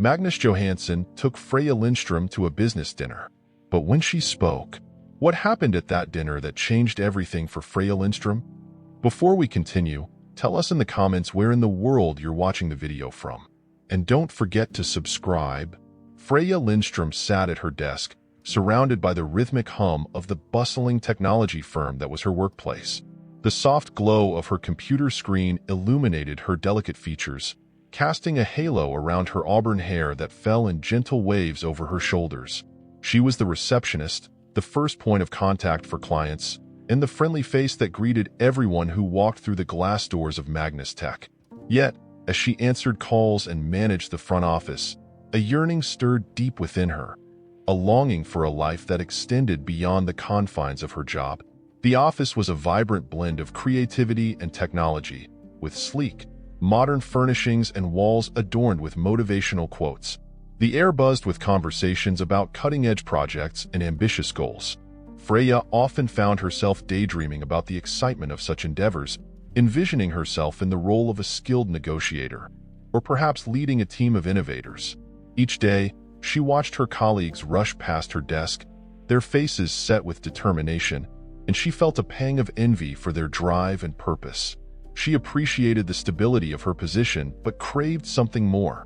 Magnus Johansson took Freya Lindström to a business dinner. But when she spoke, what happened at that dinner that changed everything for Freya Lindström? Before we continue, tell us in the comments where in the world you're watching the video from. And don't forget to subscribe. Freya Lindström sat at her desk, surrounded by the rhythmic hum of the bustling technology firm that was her workplace. The soft glow of her computer screen illuminated her delicate features, casting a halo around her auburn hair that fell in gentle waves over her shoulders. She was the receptionist, the first point of contact for clients, and the friendly face that greeted everyone who walked through the glass doors of Magnus Tech. Yet, as she answered calls and managed the front office, a yearning stirred deep within her, a longing for a life that extended beyond the confines of her job. The office was a vibrant blend of creativity and technology, with sleek, modern furnishings and walls adorned with motivational quotes. The air buzzed with conversations about cutting-edge projects and ambitious goals. Freya often found herself daydreaming about the excitement of such endeavors, envisioning herself in the role of a skilled negotiator, or perhaps leading a team of innovators. Each day, she watched her colleagues rush past her desk, their faces set with determination, and she felt a pang of envy for their drive and purpose. She appreciated the stability of her position but craved something more,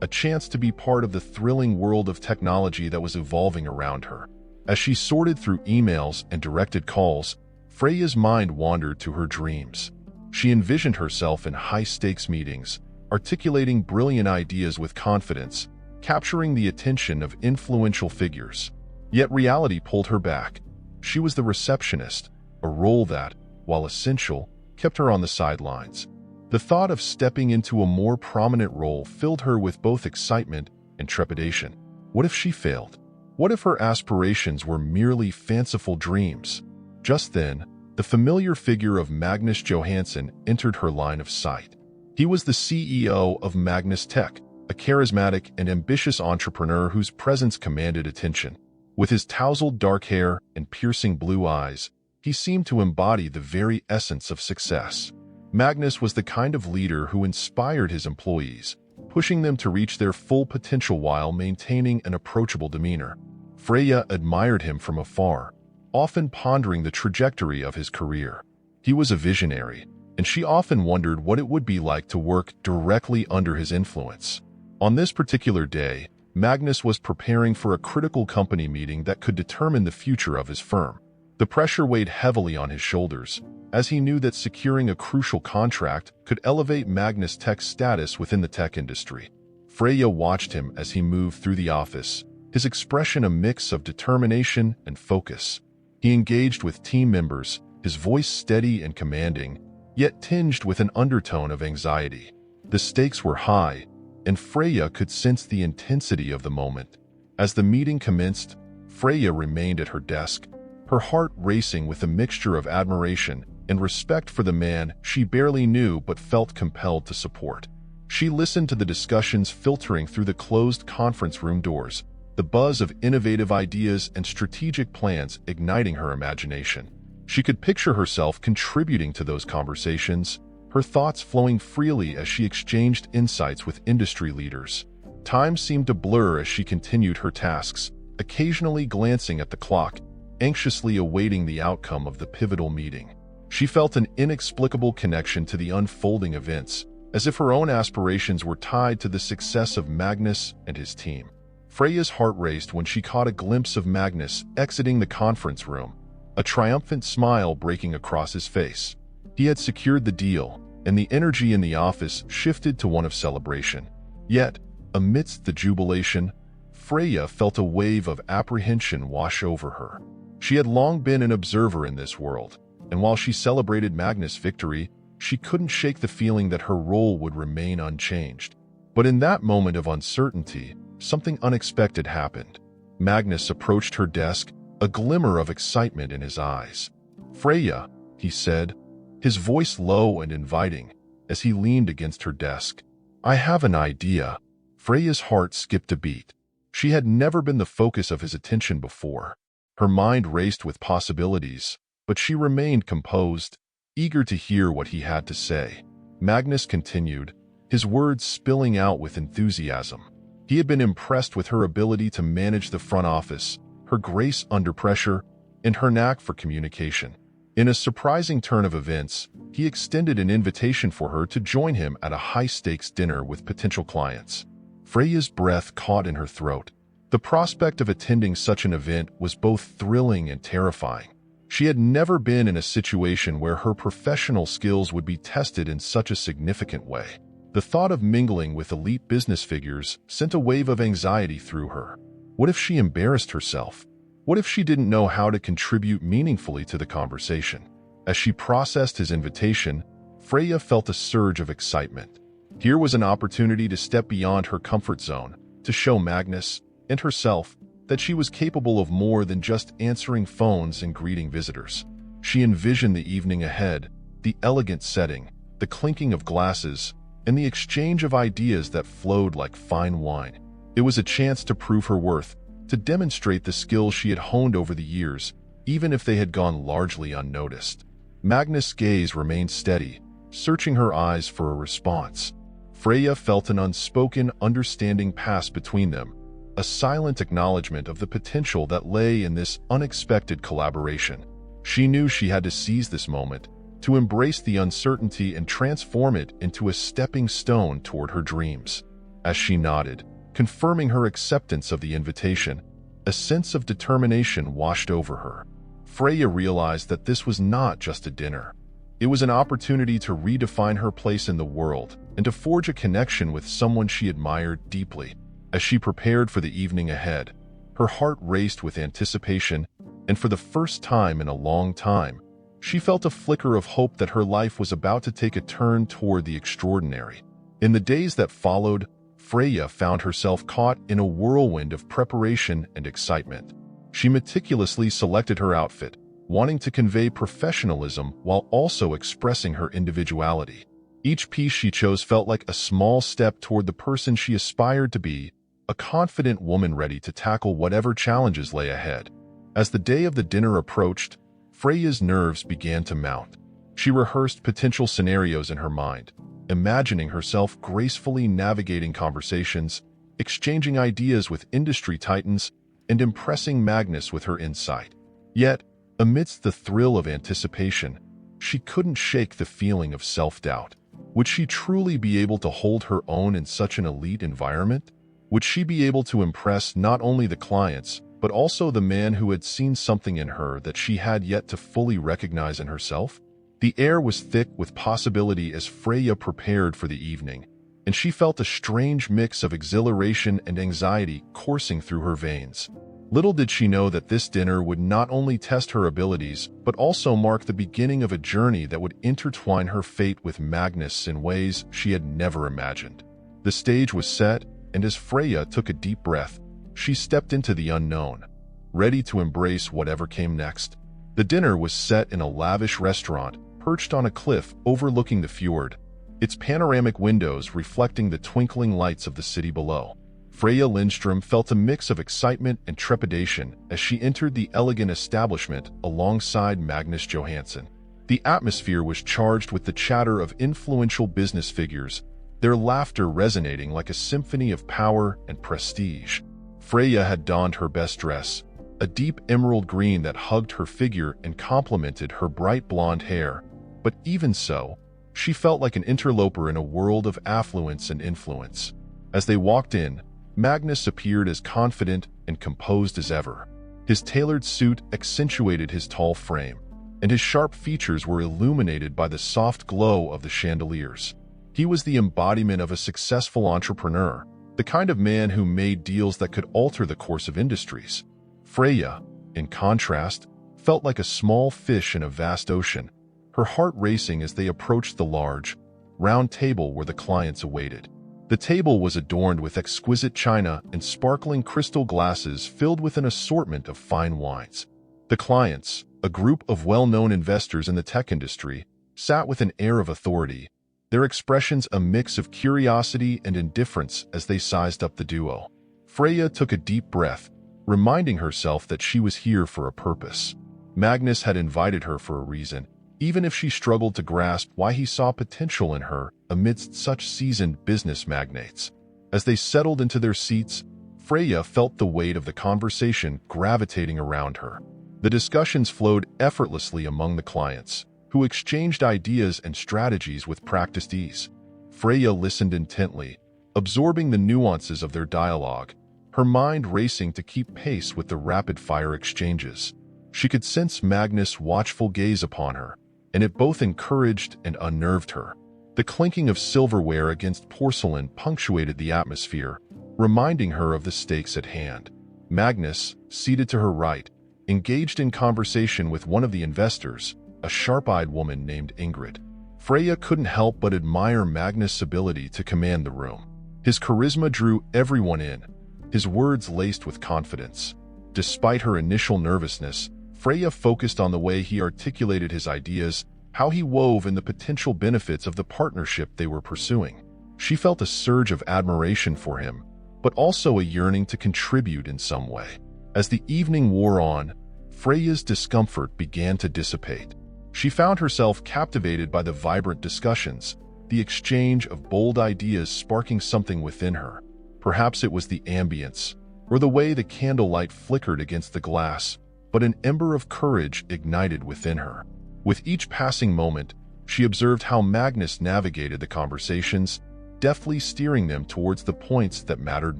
a chance to be part of the thrilling world of technology that was evolving around her. As she sorted through emails and directed calls, Freya's mind wandered to her dreams. She envisioned herself in high-stakes meetings, articulating brilliant ideas with confidence, capturing the attention of influential figures. Yet reality pulled her back. She was the receptionist, a role that, while essential, kept her on the sidelines. The thought of stepping into a more prominent role filled her with both excitement and trepidation. What if she failed? What if her aspirations were merely fanciful dreams? Just then, the familiar figure of Magnus Johansson entered her line of sight. He was the CEO of Magnus Tech, a charismatic and ambitious entrepreneur whose presence commanded attention. With his tousled dark hair and piercing blue eyes, he seemed to embody the very essence of success. Magnus was the kind of leader who inspired his employees, pushing them to reach their full potential while maintaining an approachable demeanor. Freya admired him from afar, often pondering the trajectory of his career. He was a visionary, and she often wondered what it would be like to work directly under his influence. On this particular day, Magnus was preparing for a critical company meeting that could determine the future of his firm. The pressure weighed heavily on his shoulders, as he knew that securing a crucial contract could elevate Magnus Tech's status within the tech industry. Freya watched him as he moved through the office, his expression a mix of determination and focus. He engaged with team members, his voice steady and commanding, yet tinged with an undertone of anxiety. The stakes were high, and Freya could sense the intensity of the moment. As the meeting commenced, Freya remained at her desk, her heart racing with a mixture of admiration and respect for the man she barely knew but felt compelled to support. She listened to the discussions filtering through the closed conference room doors, the buzz of innovative ideas and strategic plans igniting her imagination. She could picture herself contributing to those conversations, her thoughts flowing freely as she exchanged insights with industry leaders. Time seemed to blur as she continued her tasks, occasionally glancing at the clock, anxiously awaiting the outcome of the pivotal meeting. She felt an inexplicable connection to the unfolding events, as if her own aspirations were tied to the success of Magnus and his team. Freya's heart raced when she caught a glimpse of Magnus exiting the conference room, a triumphant smile breaking across his face. He had secured the deal, and the energy in the office shifted to one of celebration. Yet, amidst the jubilation, Freya felt a wave of apprehension wash over her. She had long been an observer in this world, and while she celebrated Magnus' victory, she couldn't shake the feeling that her role would remain unchanged. But in that moment of uncertainty, something unexpected happened. Magnus approached her desk, a glimmer of excitement in his eyes. "Freya," he said, his voice low and inviting, as he leaned against her desk. "I have an idea." Freya's heart skipped a beat. She had never been the focus of his attention before. Her mind raced with possibilities, but she remained composed, eager to hear what he had to say. Magnus continued, his words spilling out with enthusiasm. He had been impressed with her ability to manage the front office, her grace under pressure, and her knack for communication. In a surprising turn of events, he extended an invitation for her to join him at a high-stakes dinner with potential clients. Freya's breath caught in her throat. The prospect of attending such an event was both thrilling and terrifying. She had never been in a situation where her professional skills would be tested in such a significant way. The thought of mingling with elite business figures sent a wave of anxiety through her. What if she embarrassed herself? What if she didn't know how to contribute meaningfully to the conversation? As she processed his invitation, Freya felt a surge of excitement. Here was an opportunity to step beyond her comfort zone, to show Magnus and herself that she was capable of more than just answering phones and greeting visitors. She envisioned the evening ahead, the elegant setting, the clinking of glasses, and the exchange of ideas that flowed like fine wine. It was a chance to prove her worth, to demonstrate the skills she had honed over the years, even if they had gone largely unnoticed. Magnus' gaze remained steady, searching her eyes for a response. Freya felt an unspoken understanding pass between them, a silent acknowledgement of the potential that lay in this unexpected collaboration. She knew she had to seize this moment, to embrace the uncertainty and transform it into a stepping stone toward her dreams. As she nodded, confirming her acceptance of the invitation, a sense of determination washed over her. Freya realized that this was not just a dinner. It was an opportunity to redefine her place in the world and to forge a connection with someone she admired deeply. As she prepared for the evening ahead, her heart raced with anticipation, and for the first time in a long time, she felt a flicker of hope that her life was about to take a turn toward the extraordinary. In the days that followed, Freya found herself caught in a whirlwind of preparation and excitement. She meticulously selected her outfit, wanting to convey professionalism while also expressing her individuality. Each piece she chose felt like a small step toward the person she aspired to be, a confident woman ready to tackle whatever challenges lay ahead. As the day of the dinner approached, Freya's nerves began to mount. She rehearsed potential scenarios in her mind, imagining herself gracefully navigating conversations, exchanging ideas with industry titans, and impressing Magnus with her insight. Yet, amidst the thrill of anticipation, she couldn't shake the feeling of self-doubt. Would she truly be able to hold her own in such an elite environment? Would she be able to impress not only the clients, but also the man who had seen something in her that she had yet to fully recognize in herself? The air was thick with possibility as Freya prepared for the evening, and she felt a strange mix of exhilaration and anxiety coursing through her veins. Little did she know that this dinner would not only test her abilities, but also mark the beginning of a journey that would intertwine her fate with Magnus in ways she had never imagined. The stage was set, and as Freya took a deep breath, she stepped into the unknown, ready to embrace whatever came next. The dinner was set in a lavish restaurant, perched on a cliff overlooking the fjord, its panoramic windows reflecting the twinkling lights of the city below. Freya Lindström felt a mix of excitement and trepidation as she entered the elegant establishment alongside Magnus Johansson. The atmosphere was charged with the chatter of influential business figures, their laughter resonating like a symphony of power and prestige. Freya had donned her best dress, a deep emerald green that hugged her figure and complemented her bright blonde hair. But even so, she felt like an interloper in a world of affluence and influence. As they walked in, Magnus appeared as confident and composed as ever. His tailored suit accentuated his tall frame, and his sharp features were illuminated by the soft glow of the chandeliers. He was the embodiment of a successful entrepreneur, the kind of man who made deals that could alter the course of industries. Freya, in contrast, felt like a small fish in a vast ocean, her heart racing as they approached the large, round table where the clients awaited. The table was adorned with exquisite china and sparkling crystal glasses filled with an assortment of fine wines. The clients, a group of well-known investors in the tech industry, sat with an air of authority, their expressions a mix of curiosity and indifference as they sized up the duo. Freya took a deep breath, reminding herself that she was here for a purpose. Magnus had invited her for a reason, even if she struggled to grasp why he saw potential in her amidst such seasoned business magnates. As they settled into their seats, Freya felt the weight of the conversation gravitating around her. The discussions flowed effortlessly among the clients, who exchanged ideas and strategies with practiced ease. Freya listened intently, absorbing the nuances of their dialogue, her mind racing to keep pace with the rapid-fire exchanges. She could sense Magnus' watchful gaze upon her, and it both encouraged and unnerved her. The clinking of silverware against porcelain punctuated the atmosphere, reminding her of the stakes at hand. Magnus, seated to her right, engaged in conversation with one of the investors, a sharp-eyed woman named Ingrid. Freya couldn't help but admire Magnus' ability to command the room. His charisma drew everyone in, his words laced with confidence. Despite her initial nervousness, Freya focused on the way he articulated his ideas, how he wove in the potential benefits of the partnership they were pursuing. She felt a surge of admiration for him, but also a yearning to contribute in some way. As the evening wore on, Freya's discomfort began to dissipate. She found herself captivated by the vibrant discussions, the exchange of bold ideas sparking something within her. Perhaps it was the ambience, or the way the candlelight flickered against the glass, but an ember of courage ignited within her. With each passing moment, she observed how Magnus navigated the conversations, deftly steering them towards the points that mattered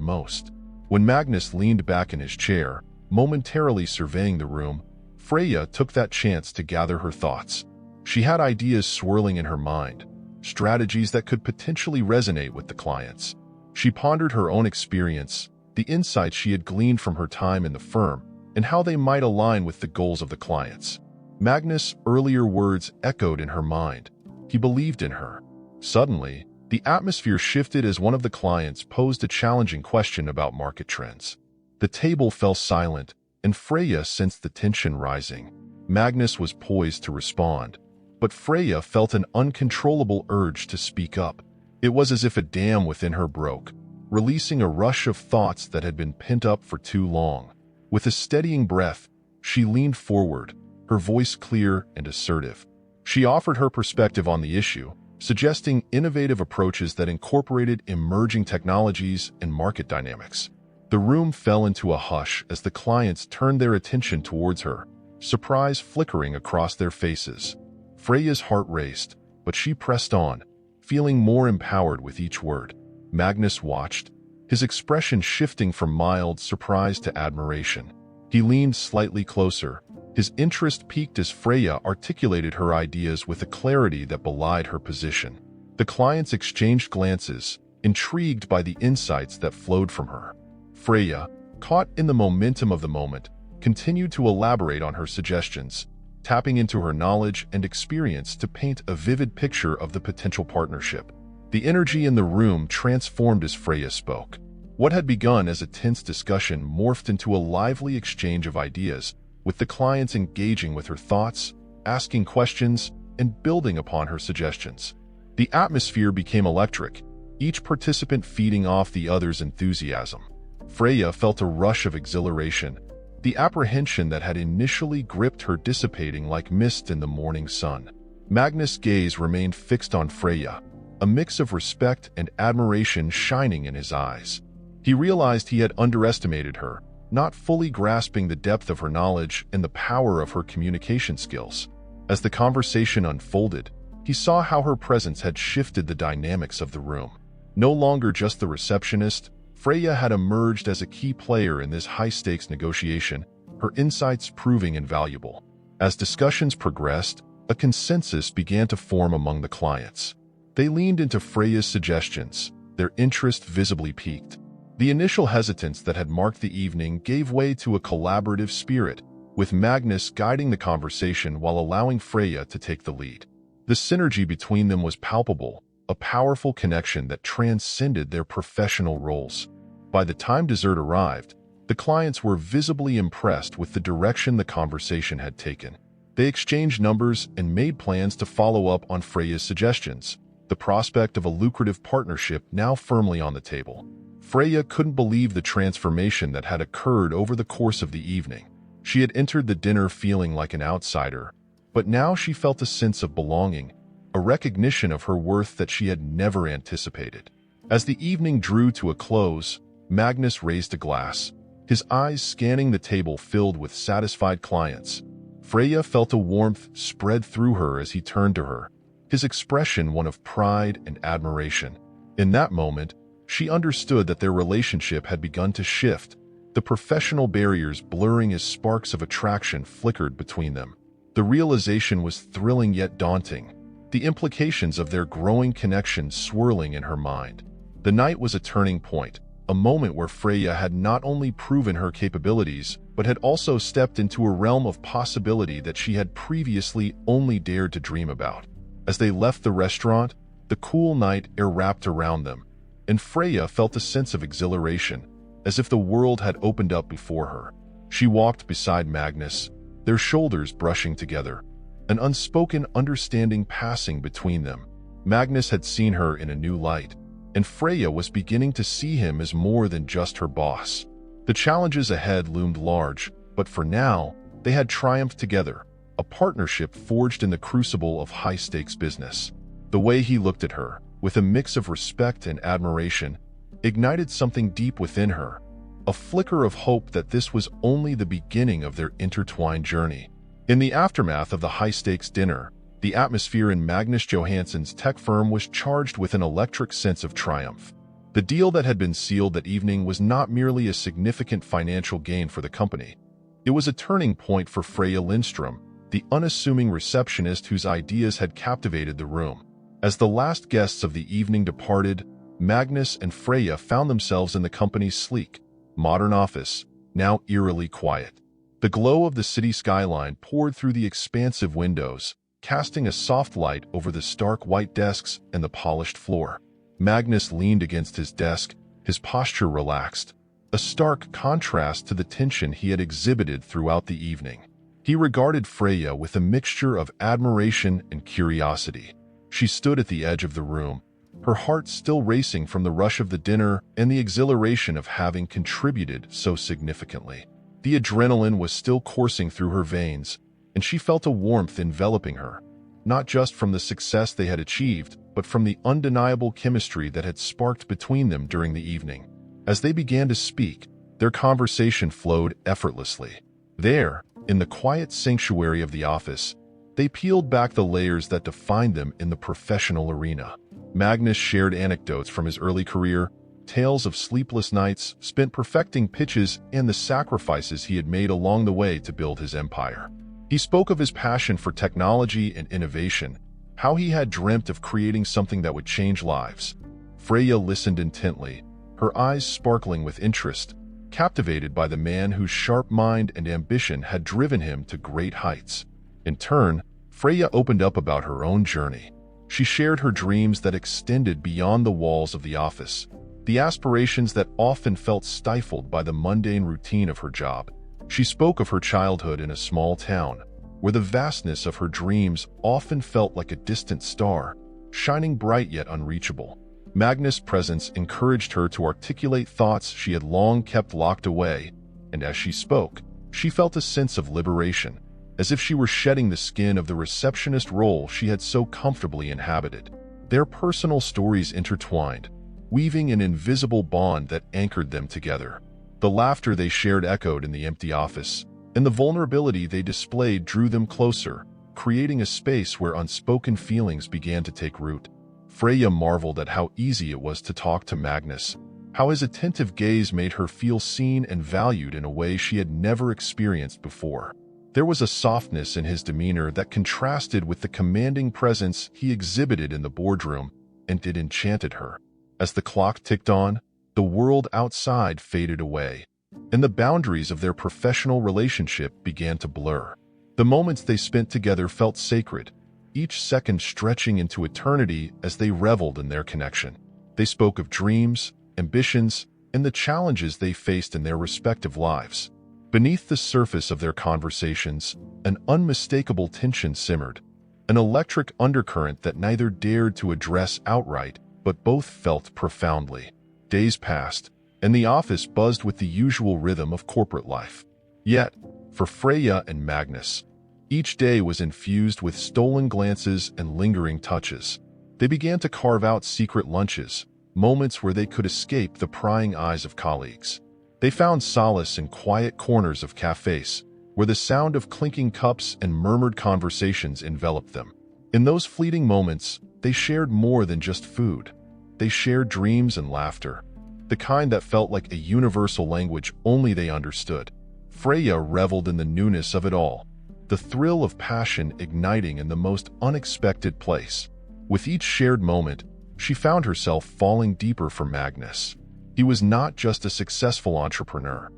most. When Magnus leaned back in his chair, momentarily surveying the room, Freya took that chance to gather her thoughts. She had ideas swirling in her mind, strategies that could potentially resonate with the clients. She pondered her own experience, the insights she had gleaned from her time in the firm, and how they might align with the goals of the clients. Magnus' earlier words echoed in her mind. He believed in her. Suddenly, the atmosphere shifted as one of the clients posed a challenging question about market trends. The table fell silent, and Freya sensed the tension rising. Magnus was poised to respond, but Freya felt an uncontrollable urge to speak up. It was as if a dam within her broke, releasing a rush of thoughts that had been pent up for too long. With a steadying breath, she leaned forward, her voice clear and assertive. She offered her perspective on the issue, suggesting innovative approaches that incorporated emerging technologies and market dynamics. The room fell into a hush as the clients turned their attention towards her, surprise flickering across their faces. Freya's heart raced, but she pressed on, feeling more empowered with each word. Magnus watched, his expression shifting from mild surprise to admiration. He leaned slightly closer, his interest piqued as Freya articulated her ideas with a clarity that belied her position. The clients exchanged glances, intrigued by the insights that flowed from her. Freya, caught in the momentum of the moment, continued to elaborate on her suggestions, tapping into her knowledge and experience to paint a vivid picture of the potential partnership. The energy in the room transformed as Freya spoke. What had begun as a tense discussion morphed into a lively exchange of ideas, with the clients engaging with her thoughts, asking questions, and building upon her suggestions. The atmosphere became electric, each participant feeding off the other's enthusiasm. Freya felt a rush of exhilaration, the apprehension that had initially gripped her dissipating like mist in the morning sun. Magnus' gaze remained fixed on Freya, a mix of respect and admiration shining in his eyes. He realized he had underestimated her, not fully grasping the depth of her knowledge and the power of her communication skills. As the conversation unfolded, he saw how her presence had shifted the dynamics of the room. No longer just the receptionist, Freya had emerged as a key player in this high-stakes negotiation, her insights proving invaluable. As discussions progressed, a consensus began to form among the clients. They leaned into Freya's suggestions, their interest visibly piqued. The initial hesitance that had marked the evening gave way to a collaborative spirit, with Magnus guiding the conversation while allowing Freya to take the lead. The synergy between them was palpable, a powerful connection that transcended their professional roles. By the time dessert arrived, the clients were visibly impressed with the direction the conversation had taken. They exchanged numbers and made plans to follow up on Freya's suggestions, the prospect of a lucrative partnership now firmly on the table. Freya couldn't believe the transformation that had occurred over the course of the evening. She had entered the dinner feeling like an outsider, but now she felt a sense of belonging, a recognition of her worth that she had never anticipated. As the evening drew to a close, Magnus raised a glass, his eyes scanning the table filled with satisfied clients. Freya felt a warmth spread through her as he turned to her, his expression one of pride and admiration. In that moment, she understood that their relationship had begun to shift, the professional barriers blurring as sparks of attraction flickered between them. The realization was thrilling yet daunting, the implications of their growing connection swirling in her mind. The night was a turning point, a moment where Freya had not only proven her capabilities, but had also stepped into a realm of possibility that she had previously only dared to dream about. As they left the restaurant, the cool night air wrapped around them, and Freya felt a sense of exhilaration, as if the world had opened up before her. She walked beside Magnus, their shoulders brushing together, an unspoken understanding passing between them. Magnus had seen her in a new light, and Freya was beginning to see him as more than just her boss. The challenges ahead loomed large, but for now, they had triumphed together, a partnership forged in the crucible of high-stakes business. The way he looked at her, with a mix of respect and admiration, ignited something deep within her, a flicker of hope that this was only the beginning of their intertwined journey. In the aftermath of the high-stakes dinner, the atmosphere in Magnus Johansson's tech firm was charged with an electric sense of triumph. The deal that had been sealed that evening was not merely a significant financial gain for the company. It was a turning point for Freya Lindstrom, the unassuming receptionist whose ideas had captivated the room. As the last guests of the evening departed, Magnus and Freya found themselves in the company's sleek, modern office, now eerily quiet. The glow of the city skyline poured through the expansive windows, casting a soft light over the stark white desks and the polished floor. Magnus leaned against his desk, his posture relaxed, a stark contrast to the tension he had exhibited throughout the evening. He regarded Freya with a mixture of admiration and curiosity. She stood at the edge of the room, her heart still racing from the rush of the dinner and the exhilaration of having contributed so significantly. The adrenaline was still coursing through her veins, and she felt a warmth enveloping her, not just from the success they had achieved, but from the undeniable chemistry that had sparked between them during the evening. As they began to speak, their conversation flowed effortlessly. There, in the quiet sanctuary of the office, they peeled back the layers that defined them in the professional arena. Magnus shared anecdotes from his early career, tales of sleepless nights spent perfecting pitches and the sacrifices he had made along the way to build his empire. He spoke of his passion for technology and innovation, how he had dreamt of creating something that would change lives. Freya listened intently, her eyes sparkling with interest, captivated by the man whose sharp mind and ambition had driven him to great heights. In turn, Freya opened up about her own journey. She shared her dreams that extended beyond the walls of the office, the aspirations that often felt stifled by the mundane routine of her job. She spoke of her childhood in a small town, where the vastness of her dreams often felt like a distant star, shining bright yet unreachable. Magnus' presence encouraged her to articulate thoughts she had long kept locked away, and as she spoke, she felt a sense of liberation, as if she were shedding the skin of the receptionist role she had so comfortably inhabited. Their personal stories intertwined, weaving an invisible bond that anchored them together. The laughter they shared echoed in the empty office, and the vulnerability they displayed drew them closer, creating a space where unspoken feelings began to take root. Freya marveled at how easy it was to talk to Magnus, how his attentive gaze made her feel seen and valued in a way she had never experienced before. There was a softness in his demeanor that contrasted with the commanding presence he exhibited in the boardroom, and it enchanted her. As the clock ticked on, the world outside faded away, and the boundaries of their professional relationship began to blur. The moments they spent together felt sacred, each second stretching into eternity as they reveled in their connection. They spoke of dreams, ambitions, and the challenges they faced in their respective lives. Beneath the surface of their conversations, an unmistakable tension simmered, an electric undercurrent that neither dared to address outright, but both felt profoundly. Days passed, and the office buzzed with the usual rhythm of corporate life. Yet, for Freya and Magnus, each day was infused with stolen glances and lingering touches. They began to carve out secret lunches, moments where they could escape the prying eyes of colleagues. They found solace in quiet corners of cafes, where the sound of clinking cups and murmured conversations enveloped them. In those fleeting moments, they shared more than just food. They shared dreams and laughter, the kind that felt like a universal language only they understood. Freya reveled in the newness of it all, the thrill of passion igniting in the most unexpected place. With each shared moment, she found herself falling deeper for Magnus. He was not just a successful entrepreneur.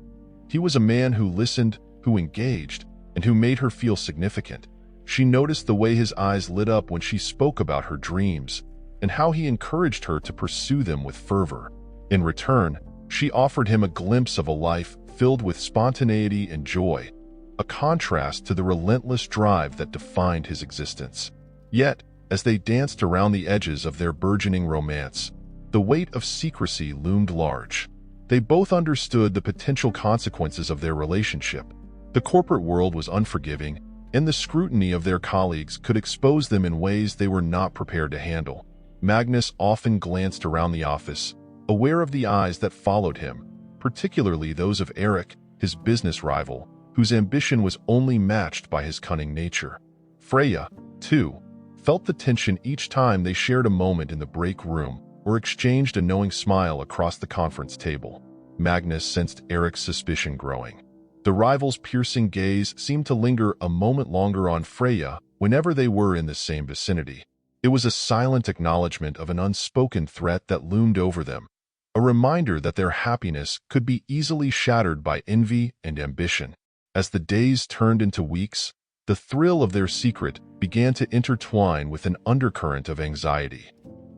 He was a man who listened, who engaged, and who made her feel significant. She noticed the way his eyes lit up when she spoke about her dreams, and how he encouraged her to pursue them with fervor. In return, she offered him a glimpse of a life filled with spontaneity and joy, a contrast to the relentless drive that defined his existence. Yet, as they danced around the edges of their burgeoning romance, the weight of secrecy loomed large. They both understood the potential consequences of their relationship. The corporate world was unforgiving, and the scrutiny of their colleagues could expose them in ways they were not prepared to handle. Magnus often glanced around the office, aware of the eyes that followed him, particularly those of Eric, his business rival, whose ambition was only matched by his cunning nature. Freya, too, felt the tension each time they shared a moment in the break room or exchanged a knowing smile across the conference table. Magnus sensed Eric's suspicion growing. The rival's piercing gaze seemed to linger a moment longer on Freya whenever they were in the same vicinity. It was a silent acknowledgement of an unspoken threat that loomed over them, a reminder that their happiness could be easily shattered by envy and ambition. As the days turned into weeks, the thrill of their secret began to intertwine with an undercurrent of anxiety.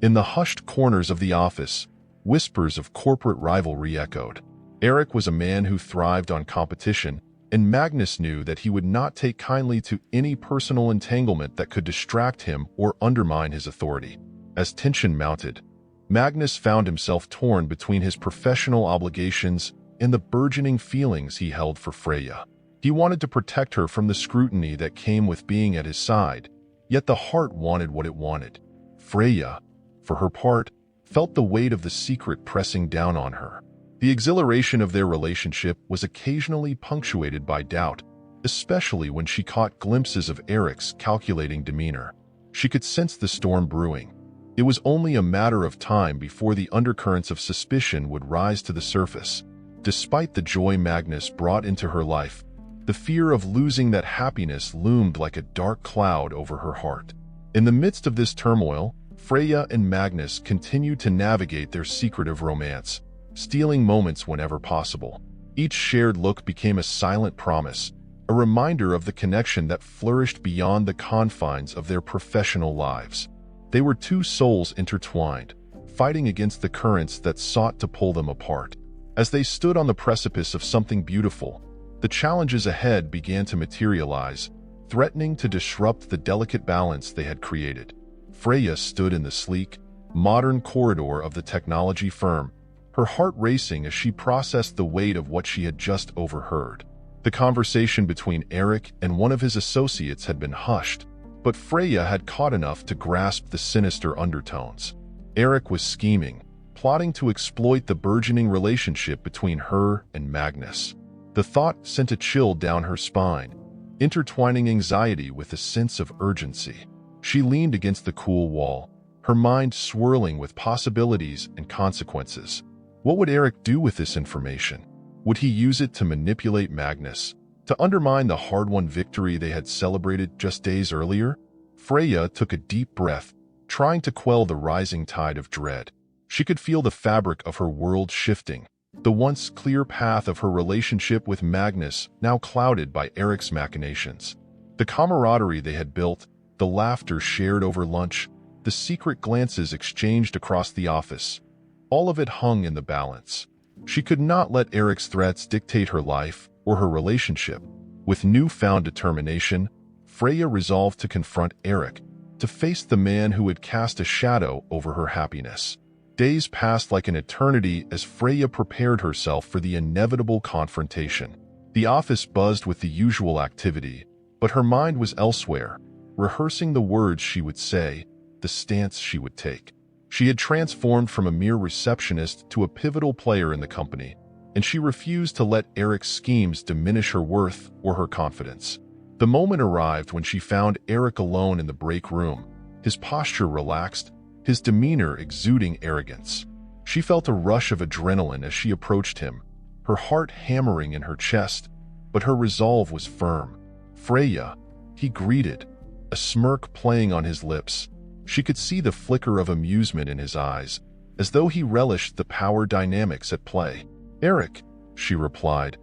In the hushed corners of the office, whispers of corporate rivalry echoed. Eric was a man who thrived on competition, and Magnus knew that he would not take kindly to any personal entanglement that could distract him or undermine his authority. As tension mounted, Magnus found himself torn between his professional obligations and the burgeoning feelings he held for Freya. He wanted to protect her from the scrutiny that came with being at his side, yet the heart wanted what it wanted. Freya, for her part, felt the weight of the secret pressing down on her. The exhilaration of their relationship was occasionally punctuated by doubt, especially when she caught glimpses of Eric's calculating demeanor. She could sense the storm brewing. It was only a matter of time before the undercurrents of suspicion would rise to the surface. Despite the joy Magnus brought into her life, the fear of losing that happiness loomed like a dark cloud over her heart. In the midst of this turmoil, Freya and Magnus continued to navigate their secretive romance, stealing moments whenever possible. Each shared look became a silent promise, a reminder of the connection that flourished beyond the confines of their professional lives. They were two souls intertwined, fighting against the currents that sought to pull them apart. As they stood on the precipice of something beautiful, the challenges ahead began to materialize, threatening to disrupt the delicate balance they had created. Freya stood in the sleek, modern corridor of the technology firm, her heart racing as she processed the weight of what she had just overheard. The conversation between Eric and one of his associates had been hushed, but Freya had caught enough to grasp the sinister undertones. Eric was scheming, plotting to exploit the burgeoning relationship between her and Magnus. The thought sent a chill down her spine, intertwining anxiety with a sense of urgency. She leaned against the cool wall, her mind swirling with possibilities and consequences. What would Eric do with this information? Would he use it to manipulate Magnus, to undermine the hard-won victory they had celebrated just days earlier? Freya took a deep breath, trying to quell the rising tide of dread. She could feel the fabric of her world shifting, the once clear path of her relationship with Magnus now clouded by Eric's machinations. The camaraderie they had built, the laughter shared over lunch, the secret glances exchanged across the office, all of it hung in the balance. She could not let Eric's threats dictate her life or her relationship. With newfound determination, Freya resolved to confront Eric, to face the man who had cast a shadow over her happiness. Days passed like an eternity as Freya prepared herself for the inevitable confrontation. The office buzzed with the usual activity, but her mind was elsewhere, rehearsing the words she would say, the stance she would take. She had transformed from a mere receptionist to a pivotal player in the company, and she refused to let Eric's schemes diminish her worth or her confidence. The moment arrived when she found Eric alone in the break room, his posture relaxed, his demeanor exuding arrogance. She felt a rush of adrenaline as she approached him, her heart hammering in her chest, but her resolve was firm. "Freya," he greeted, a smirk playing on his lips. She could see the flicker of amusement in his eyes, as though he relished the power dynamics at play. "Eric," she replied,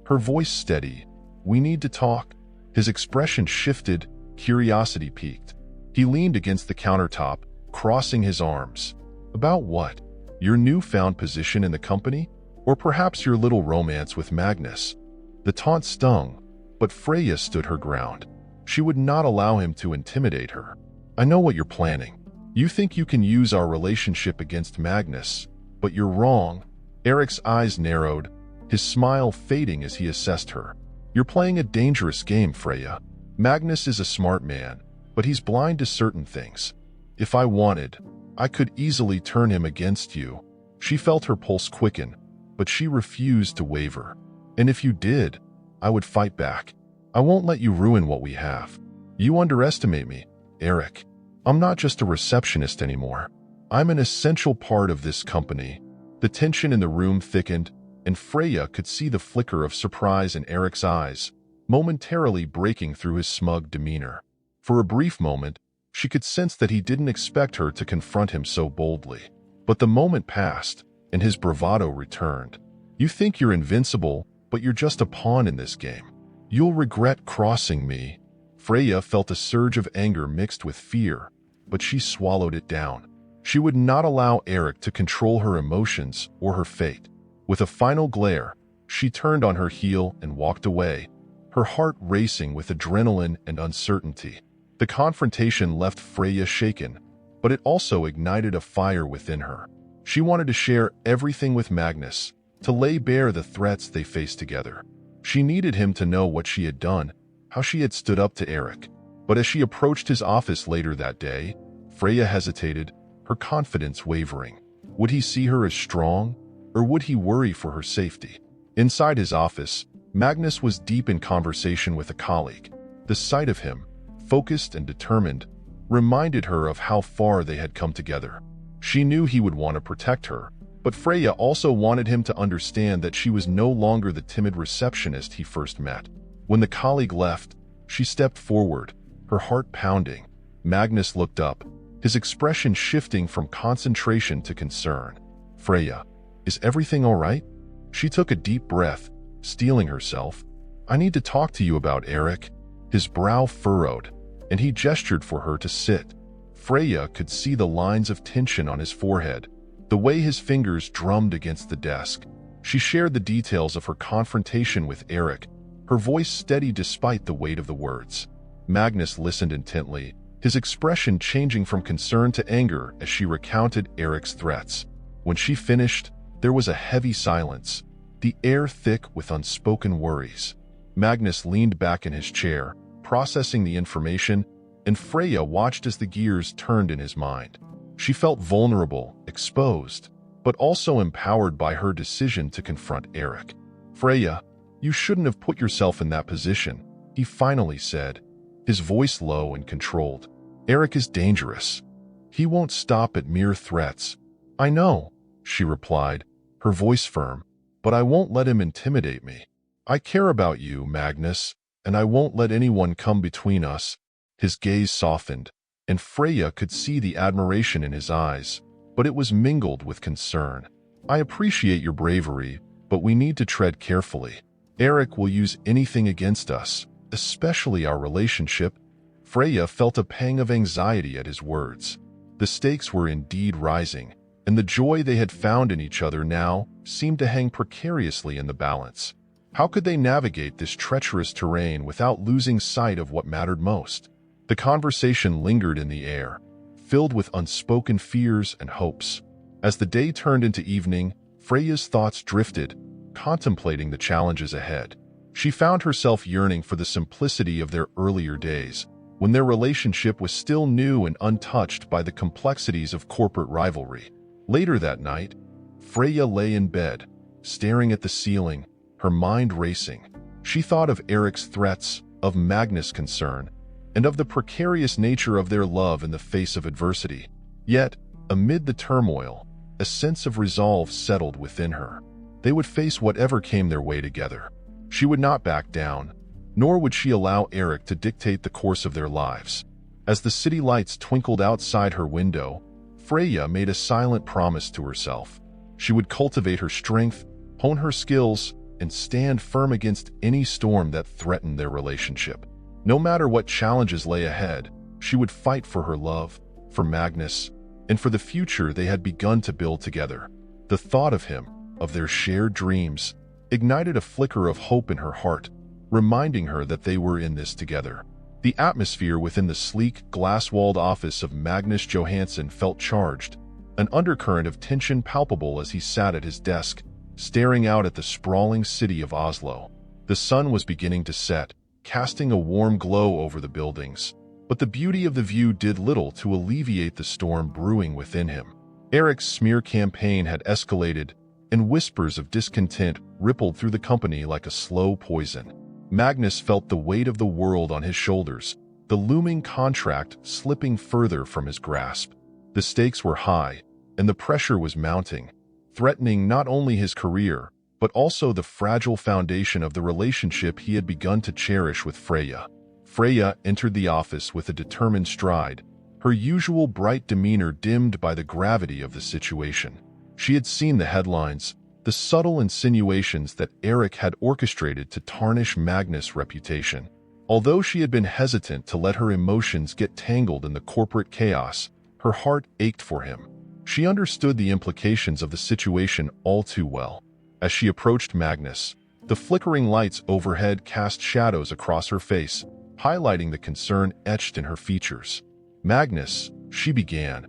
her voice steady. "We need to talk." His expression shifted, curiosity peaked. He leaned against the countertop, crossing his arms. "About what? Your newfound position in the company? Or perhaps your little romance with Magnus?" The taunt stung, but Freya stood her ground. She would not allow him to intimidate her. "I know what you're planning. You think you can use our relationship against Magnus, but you're wrong." Eric's eyes narrowed, his smile fading as he assessed her. "You're playing a dangerous game, Freya. Magnus is a smart man, but he's blind to certain things. If I wanted, I could easily turn him against you." She felt her pulse quicken, but she refused to waver. "And if you did, I would fight back. I won't let you ruin what we have." "You underestimate me, Eric. I'm not just a receptionist anymore. I'm an essential part of this company." The tension in the room thickened, and Freya could see the flicker of surprise in Eric's eyes, momentarily breaking through his smug demeanor. For a brief moment, she could sense that he didn't expect her to confront him so boldly. But the moment passed, and his bravado returned. "You think you're invincible, but you're just a pawn in this game. You'll regret crossing me." Freya felt a surge of anger mixed with fear, but she swallowed it down. She would not allow Eric to control her emotions or her fate. With a final glare, she turned on her heel and walked away, her heart racing with adrenaline and uncertainty. The confrontation left Freya shaken, but it also ignited a fire within her. She wanted to share everything with Magnus, to lay bare the threats they faced together. She needed him to know what she had done, how she had stood up to Eric. But as she approached his office later that day, Freya hesitated, her confidence wavering. Would he see her as strong, or would he worry for her safety? Inside his office, Magnus was deep in conversation with a colleague. The sight of him, focused and determined, reminded her of how far they had come together. She knew he would want to protect her, but Freya also wanted him to understand that she was no longer the timid receptionist he first met. When the colleague left, she stepped forward, her heart pounding. Magnus looked up, his expression shifting from concentration to concern. "Freya, is everything all right?" She took a deep breath, steeling herself. "I need to talk to you about Eric." His brow furrowed, and he gestured for her to sit. Freya could see the lines of tension on his forehead, the way his fingers drummed against the desk. She shared the details of her confrontation with Eric, her voice steady despite the weight of the words. Magnus listened intently, his expression changing from concern to anger as she recounted Eric's threats. When she finished, there was a heavy silence, the air thick with unspoken worries. Magnus leaned back in his chair, processing the information, and Freya watched as the gears turned in his mind. She felt vulnerable, exposed, but also empowered by her decision to confront Eric. "Freya, you shouldn't have put yourself in that position," he finally said, his voice low and controlled. "Eric is dangerous. He won't stop at mere threats." "I know," she replied, her voice firm, "but I won't let him intimidate me. I care about you, Magnus, and I won't let anyone come between us." His gaze softened, and Freya could see the admiration in his eyes, but it was mingled with concern. "I appreciate your bravery, but we need to tread carefully. Eric will use anything against us, especially our relationship." Freya felt a pang of anxiety at his words. The stakes were indeed rising, and the joy they had found in each other now seemed to hang precariously in the balance. How could they navigate this treacherous terrain without losing sight of what mattered most? The conversation lingered in the air, filled with unspoken fears and hopes. As the day turned into evening, Freya's thoughts drifted, contemplating the challenges ahead. She found herself yearning for the simplicity of their earlier days, when their relationship was still new and untouched by the complexities of corporate rivalry. Later that night, Freya lay in bed, staring at the ceiling, her mind racing. She thought of Eric's threats, of Magnus' concern, and of the precarious nature of their love in the face of adversity. Yet, amid the turmoil, a sense of resolve settled within her. They would face whatever came their way together. She would not back down, nor would she allow Eric to dictate the course of their lives. As the city lights twinkled outside her window, Freya made a silent promise to herself. She would cultivate her strength, hone her skills, and stand firm against any storm that threatened their relationship. No matter what challenges lay ahead, she would fight for her love, for Magnus, and for the future they had begun to build together. The thought of him, of their shared dreams, ignited a flicker of hope in her heart, reminding her that they were in this together. The atmosphere within the sleek, glass-walled office of Magnus Johansson felt charged, an undercurrent of tension palpable as he sat at his desk, staring out at the sprawling city of Oslo. The sun was beginning to set, casting a warm glow over the buildings, but the beauty of the view did little to alleviate the storm brewing within him. Eric's smear campaign had escalated, and whispers of discontent rippled through the company like a slow poison. Magnus felt the weight of the world on his shoulders, the looming contract slipping further from his grasp. The stakes were high, and the pressure was mounting, threatening not only his career, but also the fragile foundation of the relationship he had begun to cherish with Freya. Freya entered the office with a determined stride, her usual bright demeanor dimmed by the gravity of the situation. She had seen the headlines, the subtle insinuations that Eric had orchestrated to tarnish Magnus' reputation. Although she had been hesitant to let her emotions get tangled in the corporate chaos, her heart ached for him. She understood the implications of the situation all too well. As she approached Magnus, the flickering lights overhead cast shadows across her face, highlighting the concern etched in her features. "Magnus," she began,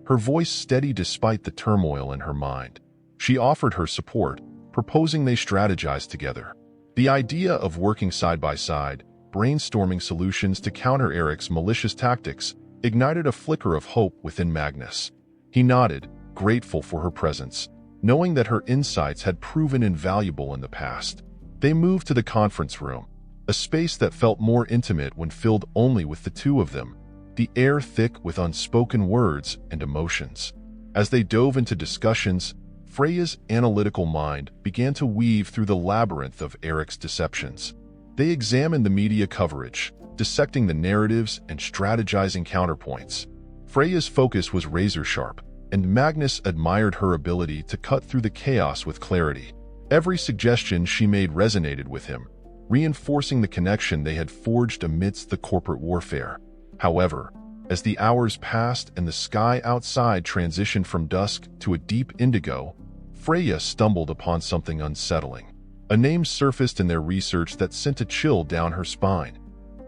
her voice steady despite the turmoil in her mind. She offered her support, proposing they strategize together. The idea of working side by side, brainstorming solutions to counter Eric's malicious tactics, ignited a flicker of hope within Magnus. He nodded, grateful for her presence, knowing that her insights had proven invaluable in the past. They moved to the conference room, a space that felt more intimate when filled only with the two of them, the air thick with unspoken words and emotions. As they dove into discussions, Freya's analytical mind began to weave through the labyrinth of Eric's deceptions. They examined the media coverage, dissecting the narratives and strategizing counterpoints. Freya's focus was razor-sharp, and Magnus admired her ability to cut through the chaos with clarity. Every suggestion she made resonated with him, reinforcing the connection they had forged amidst the corporate warfare. However, as the hours passed and the sky outside transitioned from dusk to a deep indigo, Freya stumbled upon something unsettling. A name surfaced in their research that sent a chill down her spine.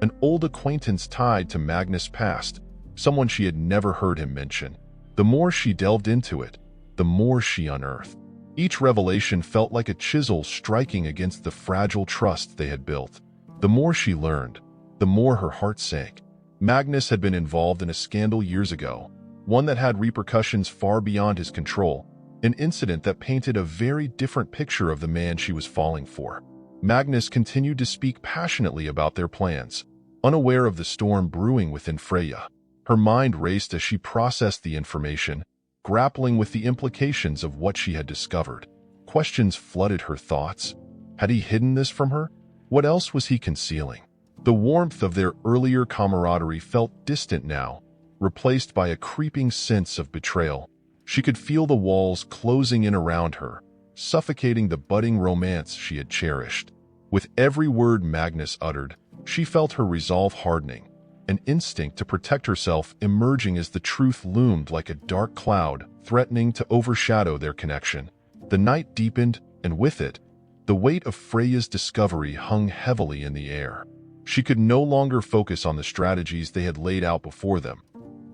An old acquaintance tied to Magnus' past, someone she had never heard him mention. The more she delved into it, the more she unearthed. Each revelation felt like a chisel striking against the fragile trust they had built. The more she learned, the more her heart sank. Magnus had been involved in a scandal years ago, one that had repercussions far beyond his control, an incident that painted a very different picture of the man she was falling for. Magnus continued to speak passionately about their plans, unaware of the storm brewing within Freya. Her mind raced as she processed the information, grappling with the implications of what she had discovered. Questions flooded her thoughts. Had he hidden this from her? What else was he concealing? The warmth of their earlier camaraderie felt distant now, replaced by a creeping sense of betrayal. She could feel the walls closing in around her, suffocating the budding romance she had cherished. With every word Magnus uttered, she felt her resolve hardening, an instinct to protect herself emerging as the truth loomed like a dark cloud, threatening to overshadow their connection. The night deepened, and with it, the weight of Freya's discovery hung heavily in the air. She could no longer focus on the strategies they had laid out before them.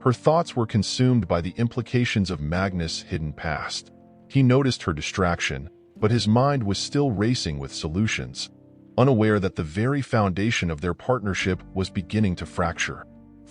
Her thoughts were consumed by the implications of Magnus' hidden past. He noticed her distraction, but his mind was still racing with solutions, unaware that the very foundation of their partnership was beginning to fracture.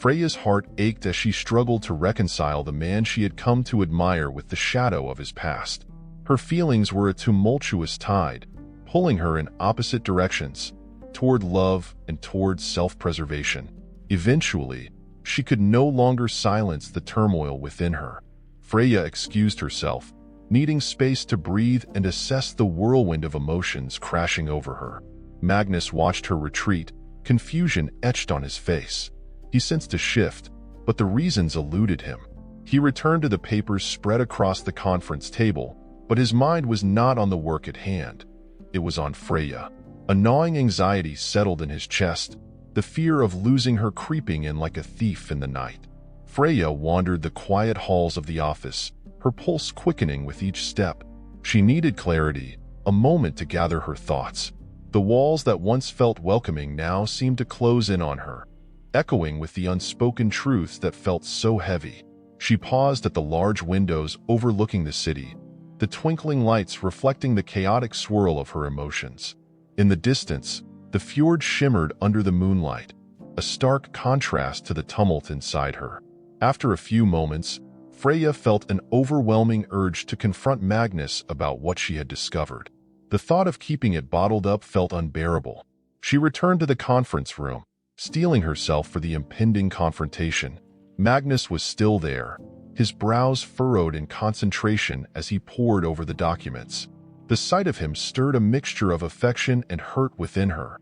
Freya's heart ached as she struggled to reconcile the man she had come to admire with the shadow of his past. Her feelings were a tumultuous tide, pulling her in opposite directions, toward love and toward self-preservation. Eventually, she could no longer silence the turmoil within her. Freya excused herself, needing space to breathe and assess the whirlwind of emotions crashing over her. Magnus watched her retreat, confusion etched on his face. He sensed a shift, but the reasons eluded him. He returned to the papers spread across the conference table, but his mind was not on the work at hand. It was on Freya. A gnawing anxiety settled in his chest, the fear of losing her creeping in like a thief in the night. Freya wandered the quiet halls of the office, her pulse quickening with each step. She needed clarity, a moment to gather her thoughts. The walls that once felt welcoming now seemed to close in on her, echoing with the unspoken truths that felt so heavy. She paused at the large windows overlooking the city, the twinkling lights reflecting the chaotic swirl of her emotions. In the distance, the fjord shimmered under the moonlight, a stark contrast to the tumult inside her. After a few moments, Freya felt an overwhelming urge to confront Magnus about what she had discovered. The thought of keeping it bottled up felt unbearable. She returned to the conference room, steeling herself for the impending confrontation. Magnus was still there, his brows furrowed in concentration as he pored over the documents. The sight of him stirred a mixture of affection and hurt within her,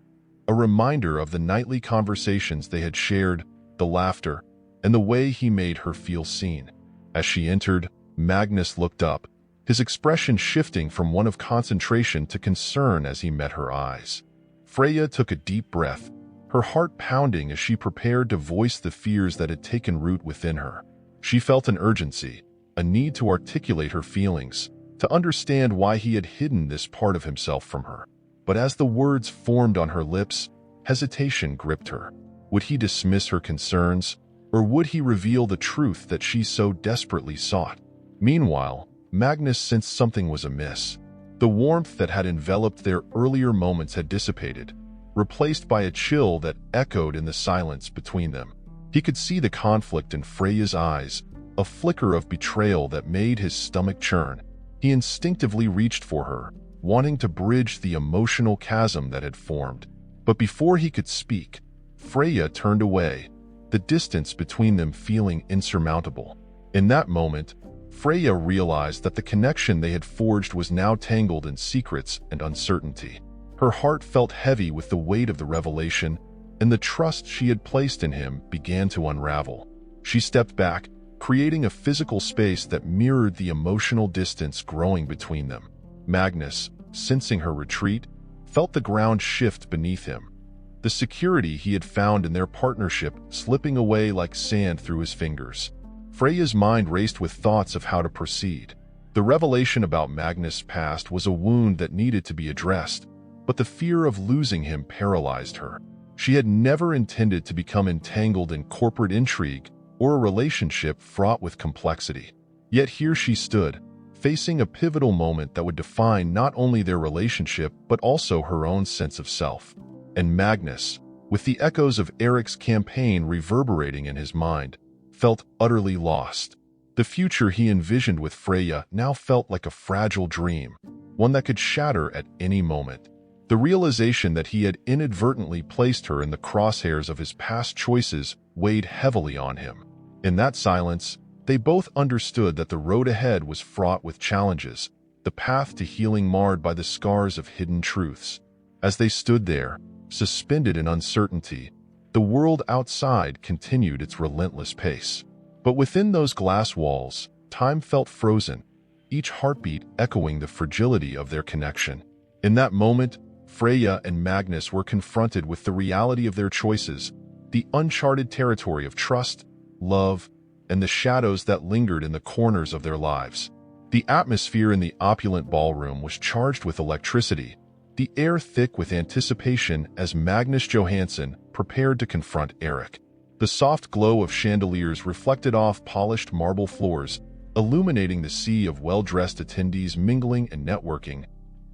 a reminder of the nightly conversations they had shared, the laughter, and the way he made her feel seen. As she entered, Magnus looked up, his expression shifting from one of concentration to concern as he met her eyes. Freya took a deep breath, her heart pounding as she prepared to voice the fears that had taken root within her. She felt an urgency, a need to articulate her feelings, to understand why he had hidden this part of himself from her. But as the words formed on her lips, hesitation gripped her. Would he dismiss her concerns, or would he reveal the truth that she so desperately sought? Meanwhile, Magnus sensed something was amiss. The warmth that had enveloped their earlier moments had dissipated, replaced by a chill that echoed in the silence between them. He could see the conflict in Freya's eyes, a flicker of betrayal that made his stomach churn. He instinctively reached for her, wanting to bridge the emotional chasm that had formed. But before he could speak, Freya turned away, the distance between them feeling insurmountable. In that moment, Freya realized that the connection they had forged was now tangled in secrets and uncertainty. Her heart felt heavy with the weight of the revelation, and the trust she had placed in him began to unravel. She stepped back, creating a physical space that mirrored the emotional distance growing between them. Magnus, sensing her retreat, felt the ground shift beneath him, the security he had found in their partnership slipping away like sand through his fingers. Freya's mind raced with thoughts of how to proceed. The revelation about Magnus' past was a wound that needed to be addressed, but the fear of losing him paralyzed her. She had never intended to become entangled in corporate intrigue or a relationship fraught with complexity. Yet here she stood, facing a pivotal moment that would define not only their relationship but also her own sense of self. And Magnus, with the echoes of Eric's campaign reverberating in his mind, felt utterly lost. The future he envisioned with Freya now felt like a fragile dream, one that could shatter at any moment. The realization that he had inadvertently placed her in the crosshairs of his past choices weighed heavily on him. In that silence, they both understood that the road ahead was fraught with challenges, the path to healing marred by the scars of hidden truths. As they stood there, suspended in uncertainty, the world outside continued its relentless pace. But within those glass walls, time felt frozen, each heartbeat echoing the fragility of their connection. In that moment, Freya and Magnus were confronted with the reality of their choices, the uncharted territory of trust, love, and the shadows that lingered in the corners of their lives. The atmosphere in the opulent ballroom was charged with electricity, the air thick with anticipation as Magnus Johansson prepared to confront Eric. The soft glow of chandeliers reflected off polished marble floors, illuminating the sea of well-dressed attendees mingling and networking,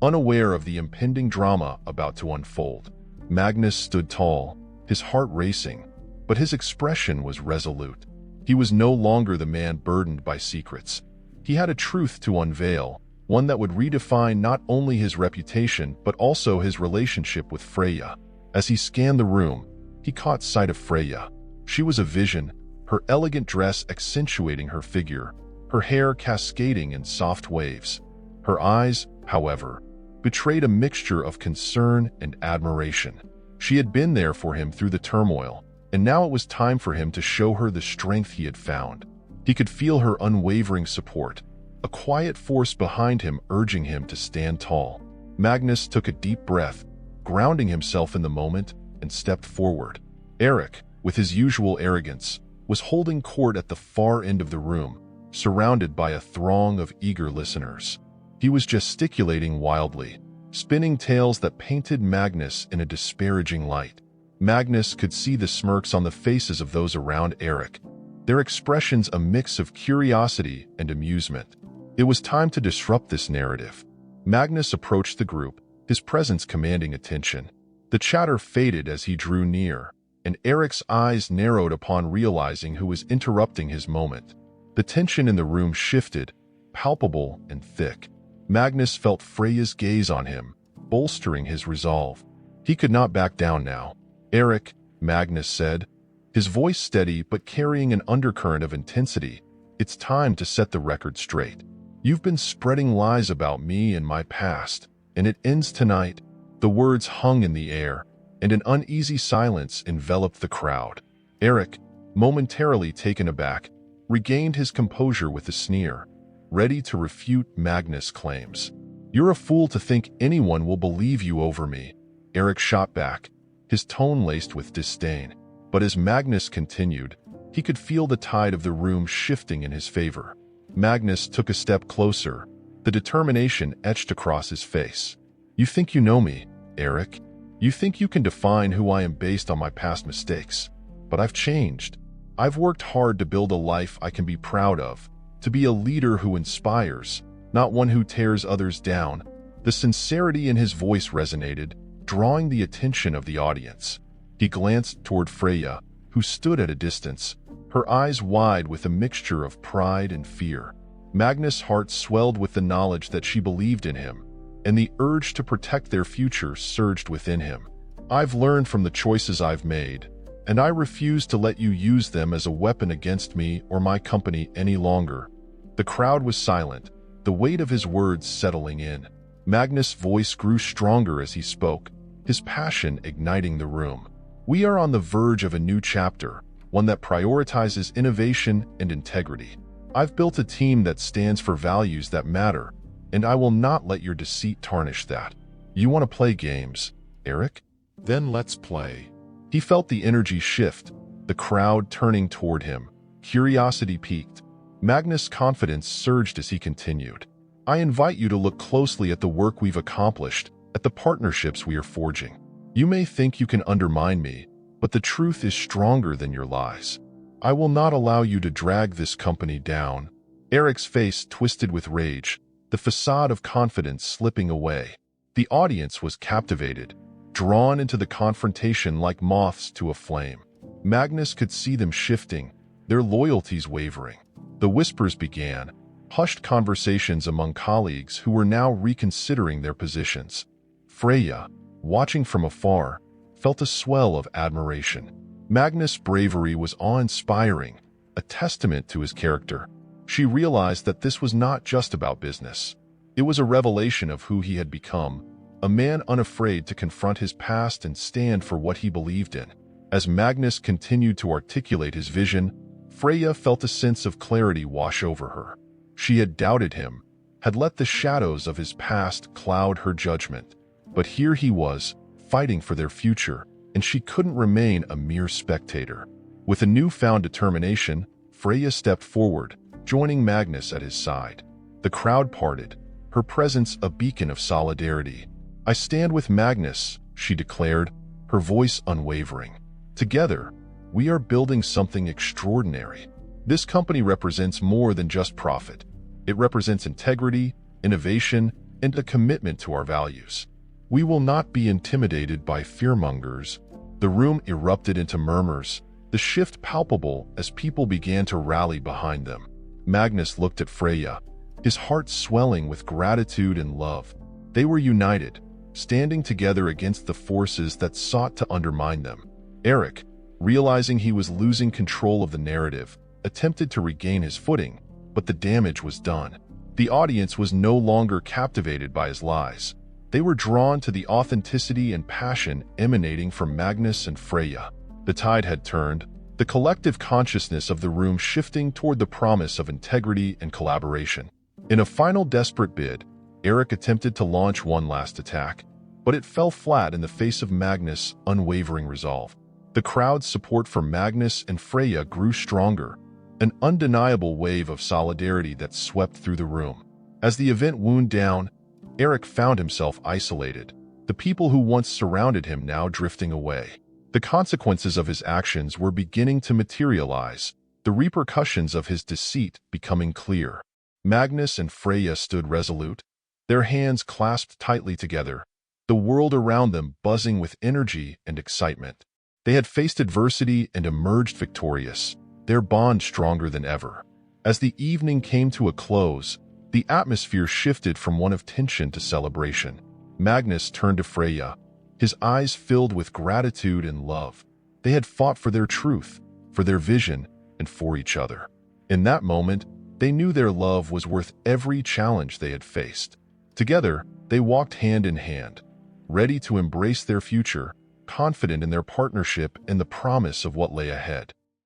unaware of the impending drama about to unfold. Magnus stood tall, his heart racing, but his expression was resolute. He was no longer the man burdened by secrets. He had a truth to unveil, one that would redefine not only his reputation but also his relationship with Freya. As he scanned the room, he caught sight of Freya. She was a vision, her elegant dress accentuating her figure, her hair cascading in soft waves. Her eyes, however, betrayed a mixture of concern and admiration. She had been there for him through the turmoil, and now it was time for him to show her the strength he had found. He could feel her unwavering support, a quiet force behind him urging him to stand tall. Magnus took a deep breath, grounding himself in the moment, and stepped forward. Eric, with his usual arrogance, was holding court at the far end of the room, surrounded by a throng of eager listeners. He was gesticulating wildly, spinning tales that painted Magnus in a disparaging light. Magnus could see the smirks on the faces of those around Eric, their expressions a mix of curiosity and amusement. It was time to disrupt this narrative. Magnus approached the group, his presence commanding attention. The chatter faded as he drew near, and Eric's eyes narrowed upon realizing who was interrupting his moment. The tension in the room shifted, palpable and thick. Magnus felt Freya's gaze on him, bolstering his resolve. He could not back down now. "Eric," Magnus said, his voice steady but carrying an undercurrent of intensity, "it's time to set the record straight. You've been spreading lies about me and my past, and it ends tonight." The words hung in the air, and an uneasy silence enveloped the crowd. Eric, momentarily taken aback, regained his composure with a sneer, ready to refute Magnus' claims. "You're a fool to think anyone will believe you over me," Eric shot back, his tone laced with disdain. But as Magnus continued, he could feel the tide of the room shifting in his favor. Magnus took a step closer, the determination etched across his face. "You think you know me, Eric. You think you can define who I am based on my past mistakes. But I've changed. I've worked hard to build a life I can be proud of, to be a leader who inspires, not one who tears others down." The sincerity in his voice resonated, drawing the attention of the audience. He glanced toward Freya, who stood at a distance, her eyes wide with a mixture of pride and fear. Magnus' heart swelled with the knowledge that she believed in him, and the urge to protect their future surged within him. "I've learned from the choices I've made, and I refuse to let you use them as a weapon against me or my company any longer." The crowd was silent, the weight of his words settling in. Magnus' voice grew stronger as he spoke, his passion igniting the room. "We are on the verge of a new chapter, one that prioritizes innovation and integrity. I've built a team that stands for values that matter, and I will not let your deceit tarnish that. You want to play games, Eric? Then let's play." He felt the energy shift, the crowd turning toward him. Curiosity piqued. Magnus' confidence surged as he continued. "I invite you to look closely at the work we've accomplished, at the partnerships we are forging. You may think you can undermine me, but the truth is stronger than your lies. I will not allow you to drag this company down." Eric's face twisted with rage, the facade of confidence slipping away. The audience was captivated, drawn into the confrontation like moths to a flame. Magnus could see them shifting, their loyalties wavering. The whispers began, hushed conversations among colleagues who were now reconsidering their positions. Freya, watching from afar, felt a swell of admiration. Magnus' bravery was awe-inspiring, a testament to his character. She realized that this was not just about business. It was a revelation of who he had become, a man unafraid to confront his past and stand for what he believed in. As Magnus continued to articulate his vision, Freya felt a sense of clarity wash over her. She had doubted him, had let the shadows of his past cloud her judgment. But here he was, fighting for their future, and she couldn't remain a mere spectator. With a newfound determination, Freya stepped forward, joining Magnus at his side. The crowd parted, her presence a beacon of solidarity. "I stand with Magnus," she declared, her voice unwavering. "Together, we are building something extraordinary. This company represents more than just profit. It represents integrity, innovation, and a commitment to our values. We will not be intimidated by fearmongers." The room erupted into murmurs, the shift palpable as people began to rally behind them. Magnus looked at Freya, his heart swelling with gratitude and love. They were united, standing together against the forces that sought to undermine them. Eric, realizing he was losing control of the narrative, attempted to regain his footing, but the damage was done. The audience was no longer captivated by his lies. They were drawn to the authenticity and passion emanating from Magnus and Freya. The tide had turned, the collective consciousness of the room shifting toward the promise of integrity and collaboration. In a final desperate bid, Eric attempted to launch one last attack, but it fell flat in the face of Magnus' unwavering resolve. The crowd's support for Magnus and Freya grew stronger, an undeniable wave of solidarity that swept through the room. As the event wound down, Eric found himself isolated, the people who once surrounded him now drifting away. The consequences of his actions were beginning to materialize, the repercussions of his deceit becoming clear. Magnus and Freya stood resolute, their hands clasped tightly together, the world around them buzzing with energy and excitement. They had faced adversity and emerged victorious, their bond stronger than ever. As the evening came to a close, the atmosphere shifted from one of tension to celebration. Magnus turned to Freya, his eyes filled with gratitude and love. They had fought for their truth, for their vision, and for each other. In that moment, they knew their love was worth every challenge they had faced. Together, they walked hand in hand, ready to embrace their future, confident in their partnership and the promise of what lay ahead.